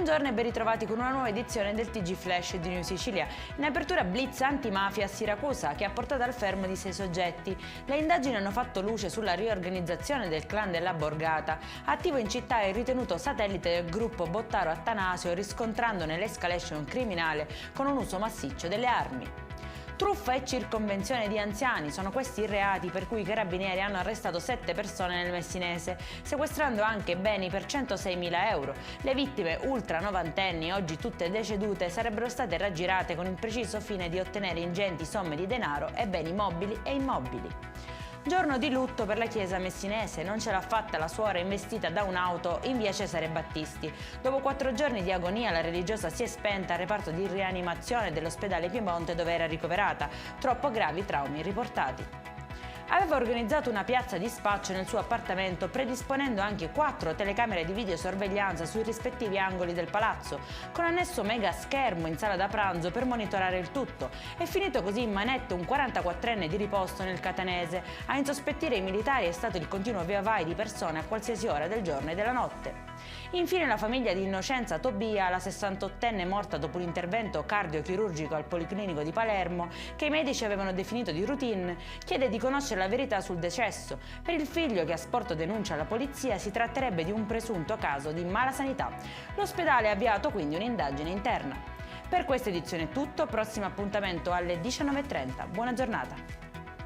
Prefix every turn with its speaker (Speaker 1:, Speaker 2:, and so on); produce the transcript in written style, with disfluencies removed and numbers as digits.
Speaker 1: Buongiorno e ben ritrovati con una nuova edizione del TG Flash di New Sicilia. In apertura blitz antimafia a Siracusa che ha portato al fermo di 6 soggetti. Le indagini hanno fatto luce sulla riorganizzazione del clan della Borgata, attivo in città e ritenuto satellite del gruppo Bottaro Attanasio, riscontrandone l'escalation criminale con un uso massiccio delle armi. Truffa e circonvenzione di anziani sono questi i reati per cui i carabinieri hanno arrestato 7 persone nel Messinese, sequestrando anche beni per 106.000 euro. Le vittime, ultra novantenni, oggi tutte decedute, sarebbero state raggirate con il preciso fine di ottenere ingenti somme di denaro e beni mobili e immobili. Giorno di lutto per la chiesa messinese, non ce l'ha fatta la suora investita da un'auto in via Cesare Battisti. Dopo 4 giorni di agonia la religiosa si è spenta al reparto di rianimazione dell'ospedale Piemonte dove era ricoverata, troppo gravi traumi riportati. Aveva organizzato una piazza di spaccio nel suo appartamento, predisponendo anche 4 telecamere di videosorveglianza sui rispettivi angoli del palazzo, con annesso mega schermo in sala da pranzo per monitorare il tutto. È finito così in manette un 44enne di riposto nel Catanese. A insospettire i militari è stato il continuo via vai di persone a qualsiasi ora del giorno e della notte. Infine la famiglia di Innocenza Tobia, la 68enne morta dopo l'intervento cardiochirurgico al Policlinico di Palermo, che i medici avevano definito di routine, chiede di conoscere la verità sul decesso. Per il figlio che ha sporto denuncia alla polizia si tratterebbe di un presunto caso di malasanità. L'ospedale ha avviato quindi un'indagine interna. Per questa edizione è tutto, prossimo appuntamento alle 19:30. Buona giornata!